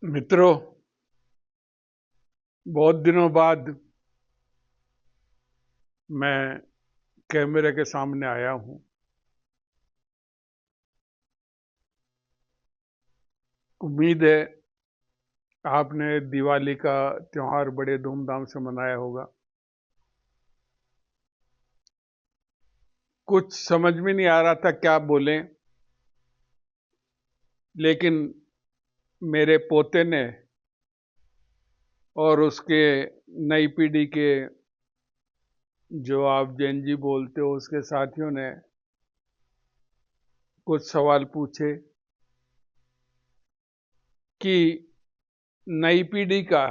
मित्रों, बहुत दिनों बाद मैं कैमरे के सामने आया हूं। उम्मीद है आपने दिवाली का त्योहार बड़े धूमधाम से मनाया होगा। कुछ समझ में नहीं आ रहा था क्या बोलें, लेकिन मेरे पोते ने और उसके नई पीढ़ी के जो आप जैन जी बोलते हो उसके साथियों ने कुछ सवाल पूछे कि नई पीढ़ी का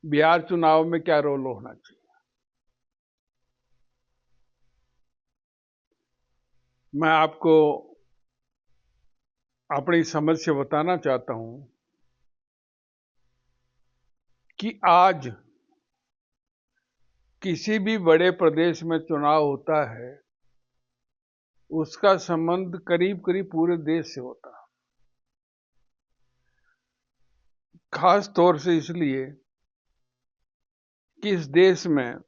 बिहार चुनाव में क्या रोल होना चाहिए। मैं आपको अपनी समझ से बताना चाहता हूं कि आज किसी भी बड़े प्रदेश में चुनाव होता है, उसका संबंध करीब करीब पूरे देश से होता है। खास तौर से इसलिए कि इस देश में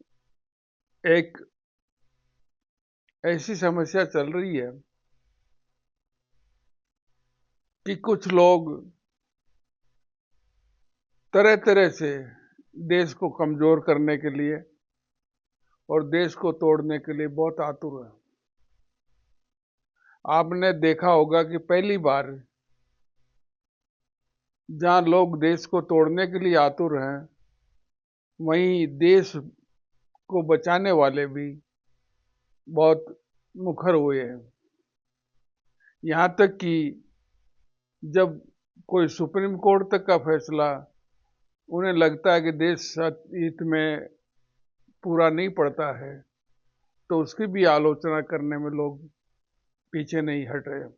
एक ऐसी समस्या चल रही है कि कुछ लोग तरह तरह से देश को कमजोर करने के लिए और देश को तोड़ने के लिए बहुत आतुर है। आपने देखा होगा कि पहली बार जहां लोग देश को तोड़ने के लिए आतुर हैं, वहीं देश को बचाने वाले भी बहुत मुखर हुए हैं। यहां तक कि जब कोई सुप्रीम कोर्ट तक का फैसला उन्हें लगता है कि देश हित में पूरा नहीं पड़ता है, तो उसकी भी आलोचना करने में लोग पीछे नहीं हट रहे।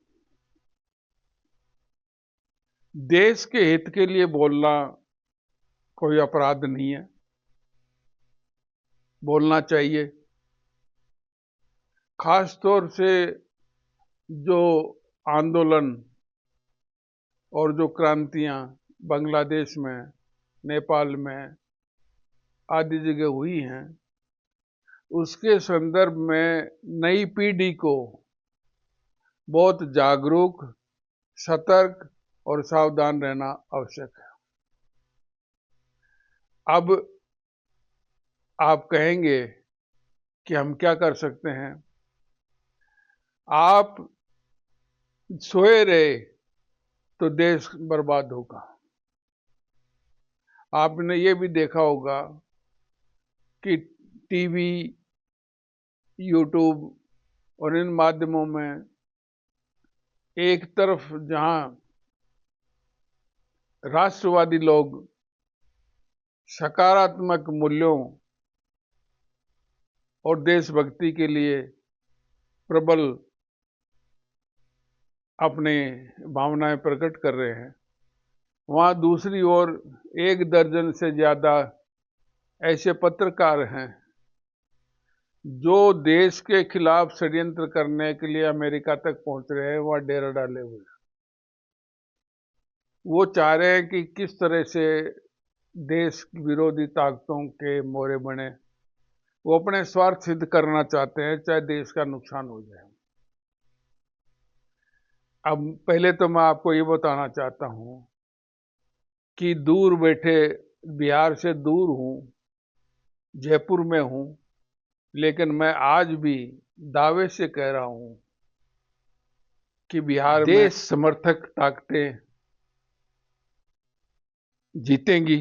देश के हित के लिए बोलना कोई अपराध नहीं है, बोलना चाहिए। खास तौर से जो आंदोलन और जो क्रांतियां बांग्लादेश में, नेपाल में आदि जगह हुई हैं, उसके संदर्भ में नई पीढ़ी को बहुत जागरूक, सतर्क और सावधान रहना आवश्यक है। अब आप कहेंगे कि हम क्या कर सकते हैं। आप सोए रहे तो देश बर्बाद होगा। आपने ये भी देखा होगा कि टीवी, यूट्यूब और इन माध्यमों में एक तरफ जहां राष्ट्रवादी लोग सकारात्मक मूल्यों और देशभक्ति के लिए प्रबल अपने भावनाएं प्रकट कर रहे हैं, वहां दूसरी ओर एक दर्जन से ज्यादा ऐसे पत्रकार हैं जो देश के खिलाफ षड्यंत्र करने के लिए अमेरिका तक पहुंच रहे हैं, वहां डेरा डाले हुए हैं। वो चाह रहे हैं कि किस तरह से देश विरोधी ताकतों के मोहरे बने। वो अपने स्वार्थ सिद्ध करना चाहते हैं, चाहे देश का नुकसान हो जाए। अब पहले तो मैं आपको ये बताना चाहता हूं कि दूर बैठे, बिहार से दूर हूं, जयपुर में हूं, लेकिन मैं आज भी दावे से कह रहा हूं कि बिहार में देश समर्थक ताकतें जीतेंगी,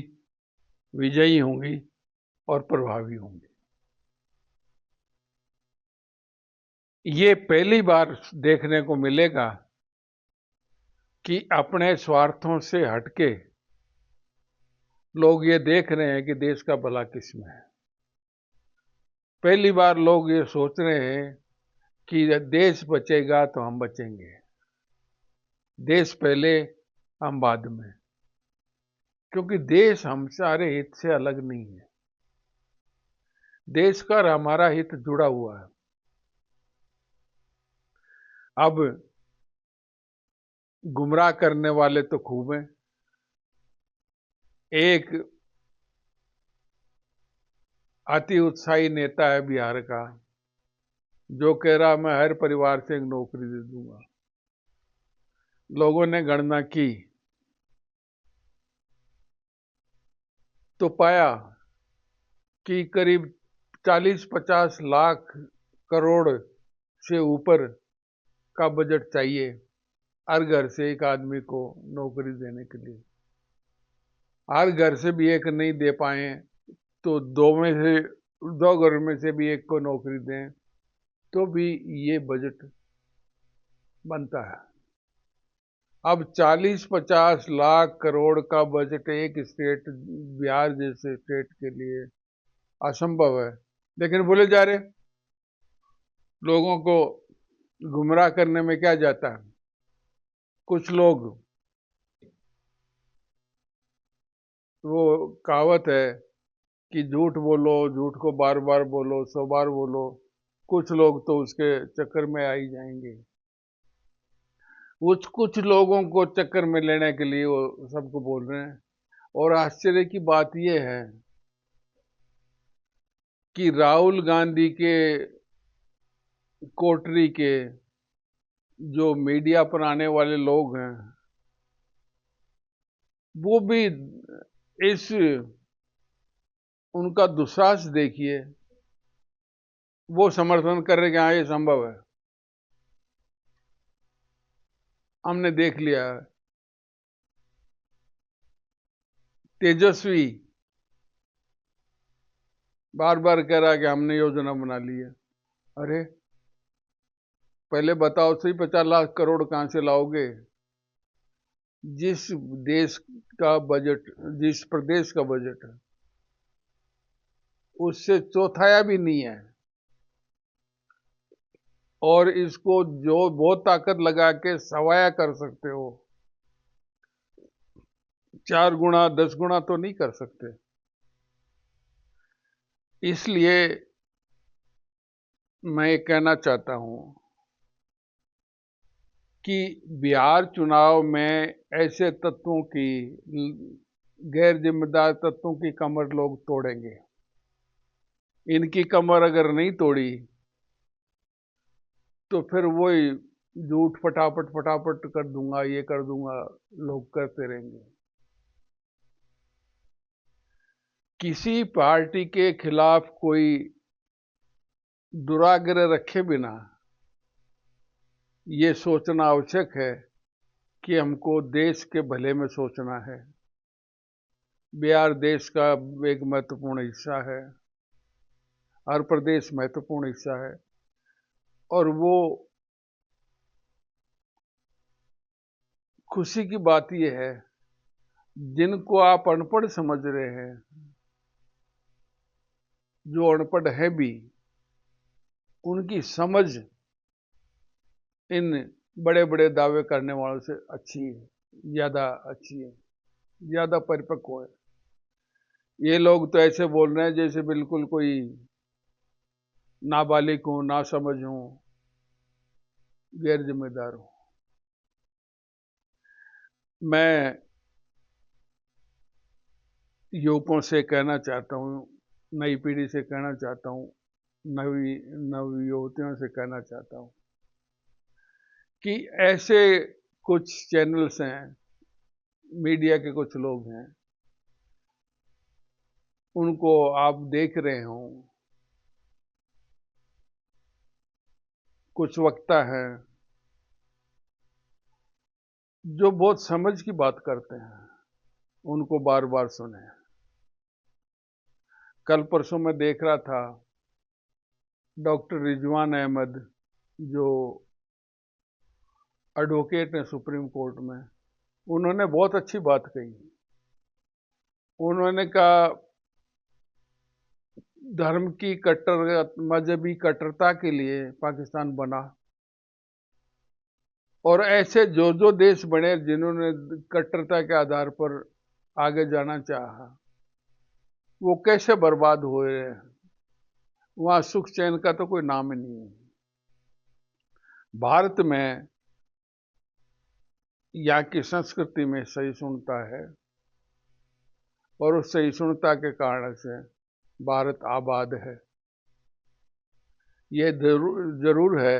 विजयी होंगी और प्रभावी होंगी। ये पहली बार देखने को मिलेगा कि अपने स्वार्थों से हटके लोग ये देख रहे हैं कि देश का भला किसमें है। पहली बार लोग ये सोच रहे हैं कि देश बचेगा तो हम बचेंगे, देश पहले हम बाद में। क्योंकि देश हम सारे हित से अलग नहीं है, देश का और हमारा हित जुड़ा हुआ है। अब गुमराह करने वाले तो खूब हैं। एक अति उत्साही नेता है बिहार का, जो कह रहा मैं हर परिवार से एक नौकरी दे दूंगा। लोगों ने गणना की तो पाया कि करीब 40-50 लाख करोड़ से ऊपर का बजट चाहिए हर घर से एक आदमी को नौकरी देने के लिए। हर घर से भी एक नहीं दे पाए तो दो घर में से भी एक को नौकरी दें तो भी ये बजट बनता है। अब 40-50 लाख करोड़ का बजट एक स्टेट, बिहार जैसे स्टेट के लिए असंभव है, लेकिन बोले जा रहे। लोगों को गुमराह करने में क्या जाता है। कुछ लोग, वो कहावत है कि झूठ बोलो, झूठ को बार बार बोलो, 100 बार बोलो, कुछ लोग तो उसके चक्कर में आ ही जाएंगे। कुछ लोगों को चक्कर में लेने के लिए वो सबको बोल रहे हैं। और आश्चर्य की बात यह है कि राहुल गांधी के कोटरी के जो मीडिया पर आने वाले लोग हैं, वो भी इस उनका दुस्साहस देखिए, वो समर्थन कर रहे कि हाँ ये संभव है। हमने देख लिया, तेजस्वी बार बार कह रहा है कि हमने योजना बना ली है। अरे पहले बताओ सही, 50 लाख करोड़ कहां से लाओगे? जिस देश का बजट, जिस प्रदेश का बजट है, उससे चौथाया भी नहीं है। और इसको जो बहुत ताकत लगा के सवाया कर सकते हो, 4 गुना 10 गुना तो नहीं कर सकते। इसलिए मैं ये कहना चाहता हूं कि बिहार चुनाव में ऐसे तत्वों की, गैर जिम्मेदार तत्वों की कमर लोग तोड़ेंगे। इनकी कमर अगर नहीं तोड़ी तो फिर वही झूठ फटाफट फटाफट कर दूंगा, ये कर दूंगा, लोग करते रहेंगे। किसी पार्टी के खिलाफ कोई दुराग्रह रखे बिना ये सोचना आवश्यक है कि हमको देश के भले में सोचना है। बिहार देश का एक महत्वपूर्ण हिस्सा है, हर प्रदेश महत्वपूर्ण हिस्सा है। और वो खुशी की बात यह है, जिनको आप अनपढ़ समझ रहे हैं, जो अनपढ़ है भी, उनकी समझ इन बड़े बड़े दावे करने वालों से अच्छी है, ज्यादा अच्छी है, ज्यादा परिपक्व है। ये लोग तो ऐसे बोल रहे हैं जैसे बिल्कुल कोई नाबालिग हूं, ना समझ हूं, गैर जिम्मेदार हूं। मैं युवकों से कहना चाहता हूं, नई पीढ़ी से कहना चाहता हूं, नव युवतियों से कहना चाहता हूं कि ऐसे कुछ चैनल्स हैं, मीडिया के कुछ लोग हैं, उनको आप देख रहे हो, कुछ वक्ता हैं जो बहुत समझ की बात करते हैं, उनको बार बार सुने। कल परसों मैं देख रहा था, डॉक्टर रिजवान अहमद जो एडवोकेट हैं सुप्रीम कोर्ट में, उन्होंने बहुत अच्छी बात कही। उन्होंने कहा धर्म की मजहबी कट्टरता के लिए पाकिस्तान बना, और ऐसे जो देश बने जिन्होंने कट्टरता के आधार पर आगे जाना चाहा, वो कैसे बर्बाद हुए हैं। वहां सुख चैन का तो कोई नाम ही नहीं है। भारत में यहाँ की संस्कृति में सहिष्णुता है और उस सहिष्णुता के कारण से भारत आबाद है। ये जरूर है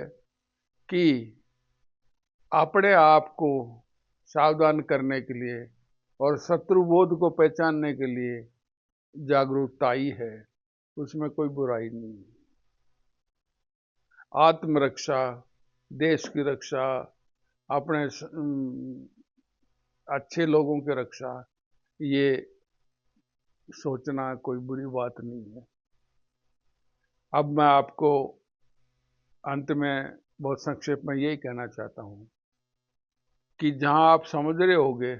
कि अपने आप को सावधान करने के लिए और शत्रुबोध को पहचानने के लिए जागरूकता ही है, उसमें कोई बुराई नहीं है। आत्मरक्षा, देश की रक्षा, अपने अच्छे लोगों की रक्षा, ये सोचना कोई बुरी बात नहीं है। अब मैं आपको अंत में बहुत संक्षेप में यही कहना चाहता हूं कि जहां आप समझ रहे होंगे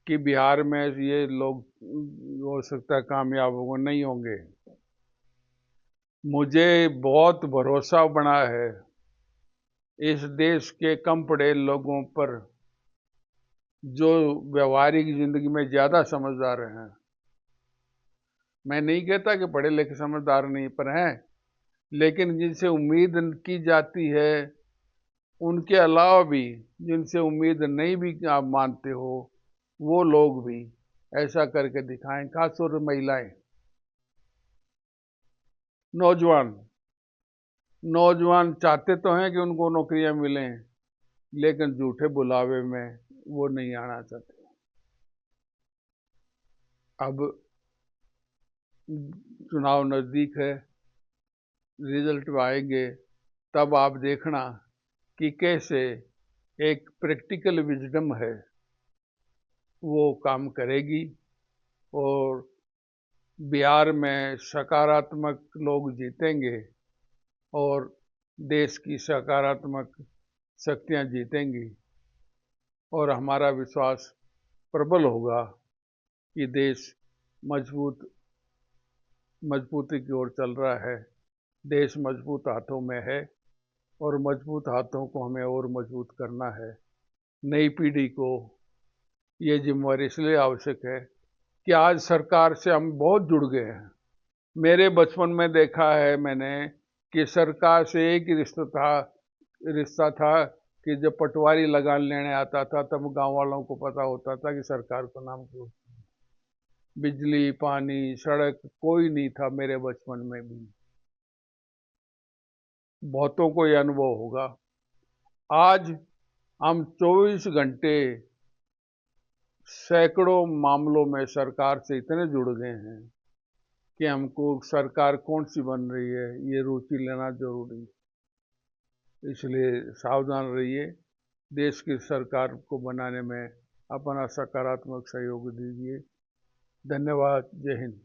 कि बिहार में ये लोग हो सकता है कामयाब होंगे, नहीं होंगे, मुझे बहुत भरोसा बना है इस देश के कम पढ़े लोगों पर जो व्यवहारिक जिंदगी में ज्यादा समझदार हैं। मैं नहीं कहता कि पढ़े लिखे समझदार नहीं पर हैं, लेकिन जिनसे उम्मीद की जाती है उनके अलावा भी जिनसे उम्मीद नहीं भी आप मानते हो, वो लोग भी ऐसा करके दिखाएं, खासतौर पर महिलाएं, नौजवान चाहते तो हैं कि उनको नौकरियां मिलें, लेकिन झूठे बुलावे में वो नहीं आना चाहते। अब चुनाव नजदीक है, रिजल्ट आएंगे, तब आप देखना कि कैसे एक प्रैक्टिकल विजडम है वो काम करेगी और बिहार में सकारात्मक लोग जीतेंगे और देश की सकारात्मक शक्तियां जीतेंगी और हमारा विश्वास प्रबल होगा कि देश मजबूती की ओर चल रहा है। देश मजबूत हाथों में है और मजबूत हाथों को हमें और मजबूत करना है। नई पीढ़ी को ये जिम्मेवारी इसलिए आवश्यक है कि आज सरकार से हम बहुत जुड़ गए हैं। मेरे बचपन में देखा है मैंने कि सरकार से एक ही रिश्ता था कि जब पटवारी लगान लेने आता था तब गांव वालों को पता होता था कि सरकार का नाम क्यों। बिजली, पानी, सड़क कोई नहीं था मेरे बचपन में भी। बहुतों को यह अनुभव होगा। आज हम 24 घंटे सैकड़ों मामलों में सरकार से इतने जुड़ गए हैं कि हमको सरकार कौन सी बन रही है ये रुचि लेना जरूरी है। इसलिए सावधान रहिए, देश की सरकार को बनाने में अपना सकारात्मक सहयोग दीजिए। धन्यवाद। जय हिंद।